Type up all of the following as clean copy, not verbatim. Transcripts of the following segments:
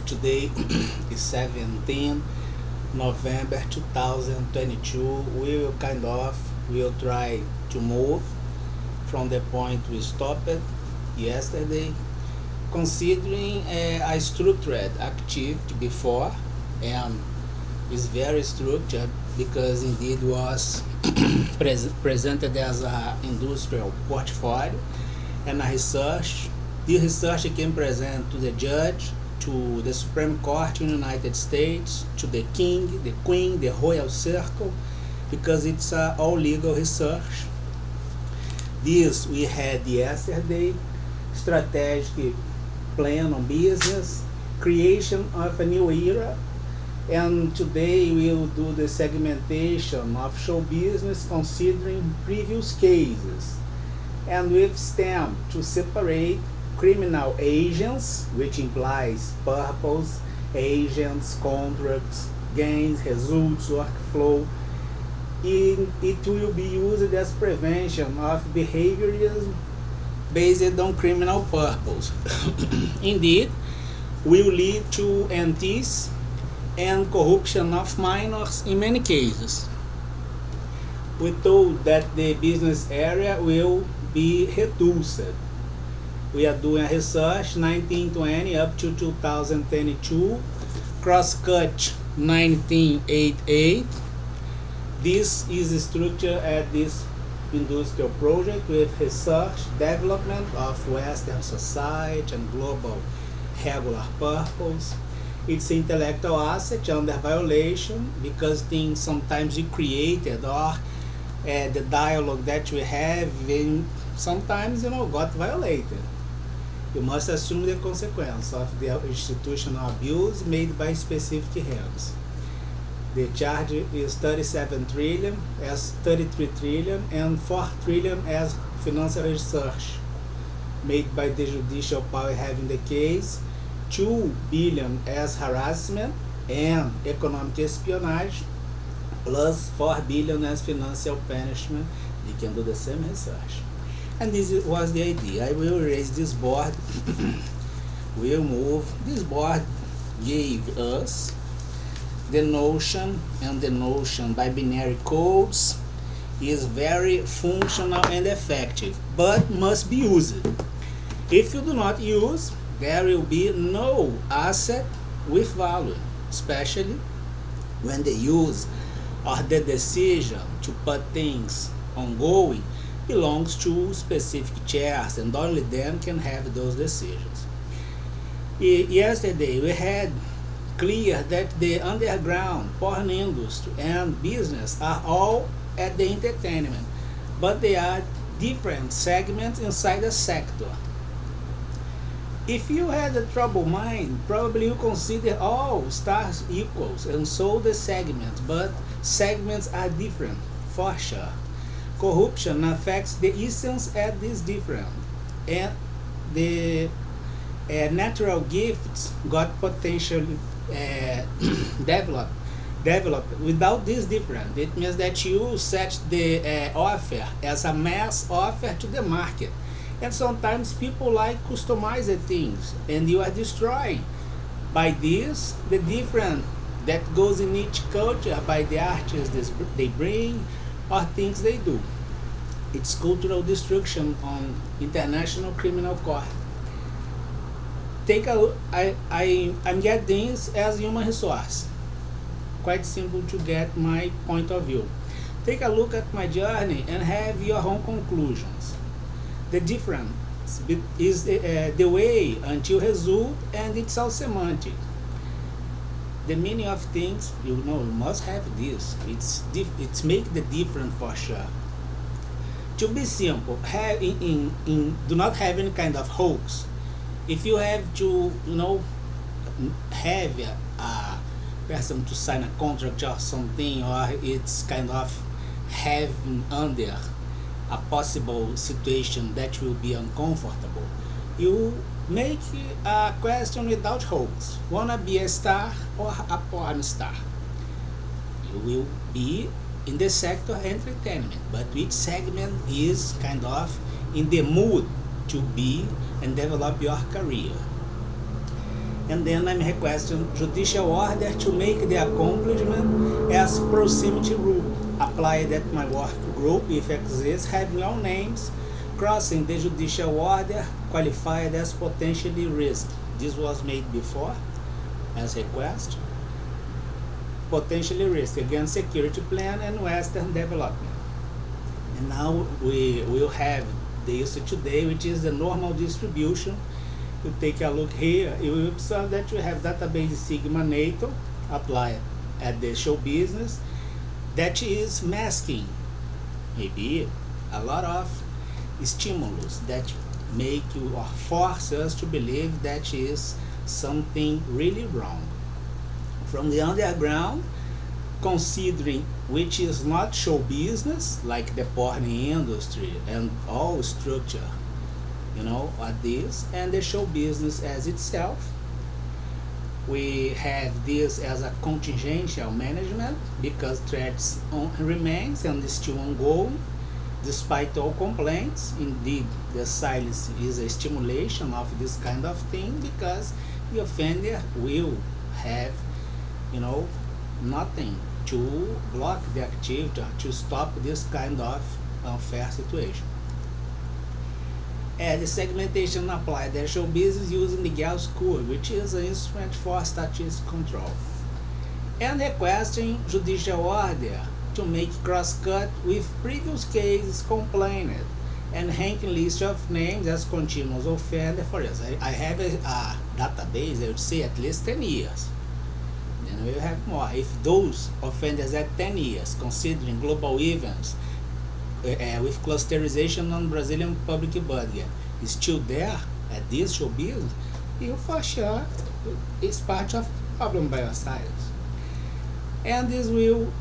today is 17 November 2022. We'll try to move from the point we stopped yesterday, considering a structured activity before, and is very structured because indeed was presented as an industrial portfolio and a research. The research can present to the judge, to the Supreme Court in the United States, to the king, the queen, the royal circle, because it's all legal research. This we had yesterday, strategic plan on business, creation of a new era, and today we'll do the segmentation of show business considering previous cases, and with STEM to separate criminal agents, which implies purpose, agents, contracts, gains, results, workflow. It will be used as prevention of behaviorism based on criminal purpose. Indeed, will lead to entities and corruption of minors in many cases. We told that the business area will be reduced. We are doing research 1920 up to 2022, cross-cut 1988. This is structured at this industrial project with research, development of Western society and global regular purpose. It's intellectual asset under violation because things sometimes we created or the dialogue that we have sometimes got violated. You must assume the consequence of the institutional abuse made by specific hands. The charge is 37 trillion as 33 trillion and 4 trillion as financial research made by the judicial power having the case, 2 billion as harassment and economic espionage, plus 4 billion as financial punishment. They can do the same research. And this was the idea. I will raise this board. We'll move. This board gave us the notion, and the notion by binary codes is very functional and effective, but must be used. If you do not use, there will be no asset with value, especially when the use or the decision to put things ongoing belongs to specific chairs, and only them can have those decisions. Yesterday we had clear that the underground porn industry and business are all at the entertainment, but they are different segments inside the sector. If you had a troubled mind, probably you consider all stars equals and so the segments, but segments are different for sure. Corruption affects the essence at this different, and the natural gifts got potentially developed. Without this different, it means that you set the offer as a mass offer to the market, and sometimes people like customized things, and you are destroying by this the different that goes in each culture by the artists they bring or things they do. It's cultural destruction on international criminal court. Take a look. I'm getting this as human resource. Quite simple to get my point of view. Take a look at my journey and have your own conclusions. The difference is the way until result, and it's all semantic. The meaning of things, you must have this. It's make the difference for sure. To be simple, do not have any kind of hoax. If you have to, have a person to sign a contract or something, or it's kind of having under a possible situation that will be uncomfortable, you make a question without hoax. Wanna be a star or a porn star? You will be in the sector entertainment, but which segment is kind of in the mood to be and develop your career. And then I'm requesting judicial order to make the accomplishment as proximity rule applied at my work group if exists, having all names crossing the judicial order qualified as potentially risk. This was made before as request. Potentially risk against security plan and Western development. And now we will have the issue today, which is the normal distribution. You take a look here, you will observe that you have database sigma NATO applied at the show business that is masking maybe a lot of stimulus that make you or force us to believe that is something really wrong. From the underground, considering which is not show business, like the porn industry and all structure, at this, and the show business as itself. We have this as a contingental management because threats remains and is still ongoing despite all complaints. Indeed, the silence is a stimulation of this kind of thing because the offender will have, nothing to block the activity or to stop this kind of unfair situation. The segmentation applied the show business using the Gauss curve, which is an instrument for statistic control. And requesting judicial order to make cross-cut with previous cases complained and ranking list of names as continuous offender. For instance, I have a database, I would say at least 10 years. Then we will have more. If those offenders at 10 years, considering global events, with clusterization on Brazilian public budget, is still there at this show business, you for sure is part of the problem by ourselves. And this will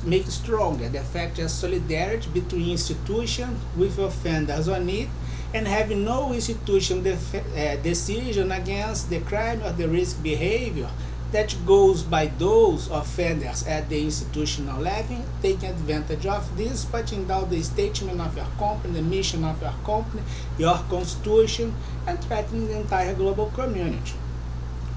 make stronger the fact of solidarity between institutions with offenders on it, and having no institution decision against the crime or the risk behavior that goes by those offenders at the institutional level, taking advantage of this, putting down the statement of your company, the mission of your company, your constitution, and threatening the entire global community.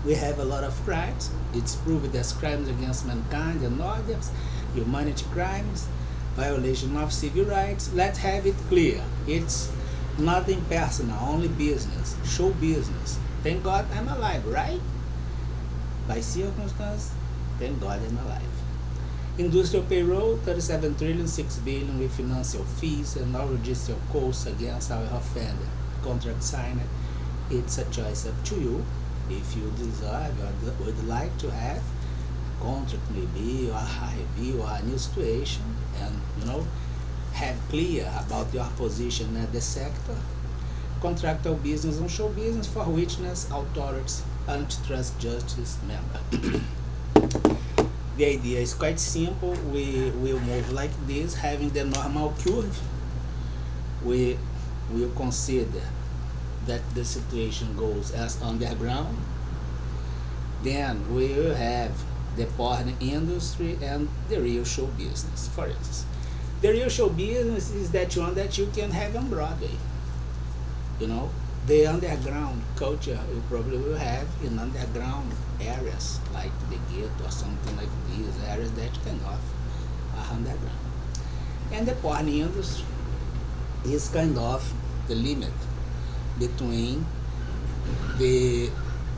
We have a lot of crimes. It's proved as crimes against mankind and others, humanity crimes, violation of civil rights. Let's have it clear. It's nothing personal, only business, show business. Thank God I'm alive, right? By circumstance, thank God I'm alive. Industrial payroll, 37 trillion, 6 billion with financial fees and all judicial costs against our offender. Contract signed, it's a choice up to you. If you deserve or would like to have contract maybe or a review or a new situation and have clear about your position at the sector, contractual business and show business for witness, authorities, antitrust justice member. The idea is quite simple. We will move like this, having the normal curve. We will consider that the situation goes as underground. Then we will have the porn industry and the real show business. For instance, the real show business is that one that you can have on Broadway. The underground culture you probably will have in underground areas like the ghetto or something like these areas that kind of are underground. And the porn industry is kind of the limit between the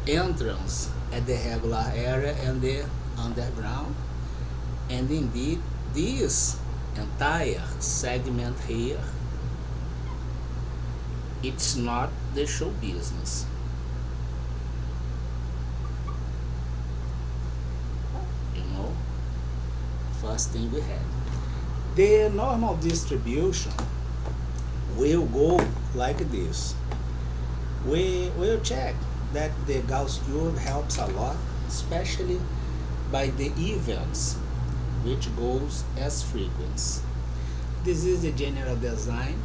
entrance at the regular area and the underground. And indeed, this entire segment here, it's not the show business. First thing we have. The normal distribution will go like this. We will check that the Gauss curve helps a lot, especially by the events, which goes as frequency. This is the general design.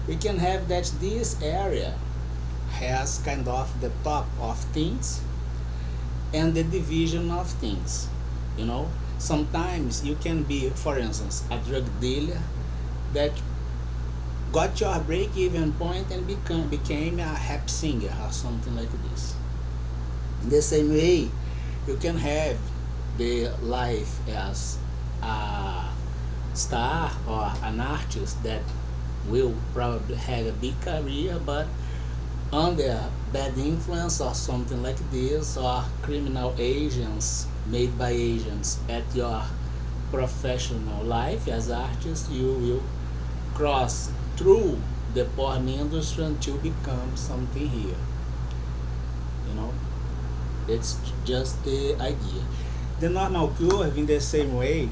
We can have that this area has kind of the top of things and the division of things. Sometimes you can be, for instance, a drug dealer that got your break-even point and became a rap singer or something like this. In the same way, you can have the life as a star or an artist that will probably have a big career, but under bad influence or something like this, or criminal agents made by agents at your professional life as artist, you will cross through the porn industry until become something here. You know, it's just the idea. The normal curve, in the same way,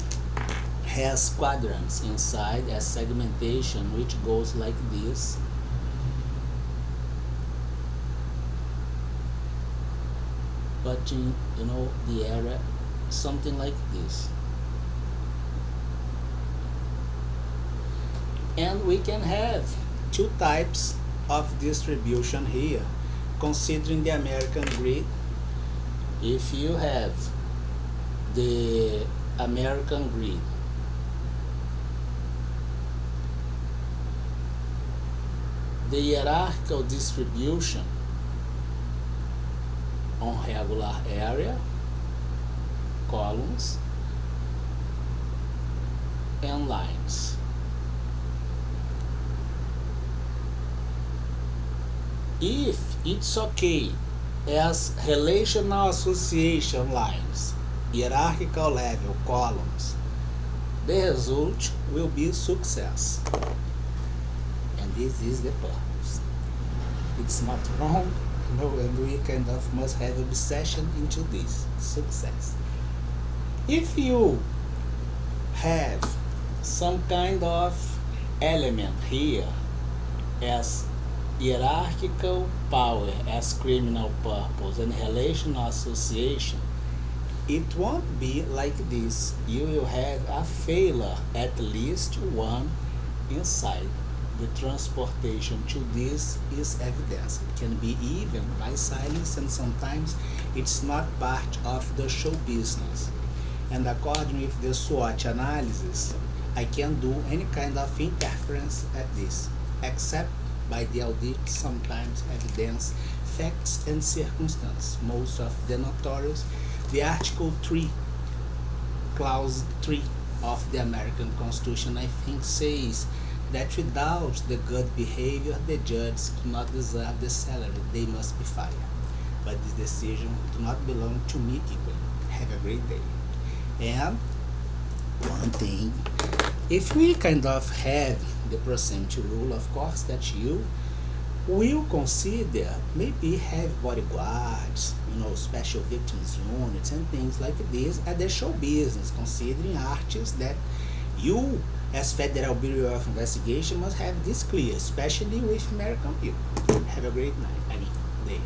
has quadrants inside as segmentation, which goes like this. But in the area, something like this. And we can have two types of distribution here, considering the American grid. If you have the American grid, the hierarchical distribution on regular area, columns, and lines. If it's okay as relational association lines, hierarchical level columns, the result will be success. And this is the purpose. It's not wrong, and we kind of must have obsession into this success. If you have some kind of element here as hierarchical power as criminal purpose and relational association, it won't be like this. You will have a failure, at least one inside. The transportation to this is evidence. It can be even by silence, and sometimes it's not part of the show business. And according with the SWOT analysis, I can do any kind of interference at this, except by the audit, sometimes evidence, facts and circumstance. Most of the notorious, the Article 3, Clause 3 of the American Constitution, I think, says that without the good behavior, the judges do not deserve the salary, they must be fired. But this decision do not belong to me equally. Have a great day. And one thing, if we kind of have the proximity rule, of course, that you will consider maybe have bodyguards, special victims units and things like this at the show business, considering artists that you as Federal Bureau of Investigation must have this clear, especially with American people. Have a great night, day.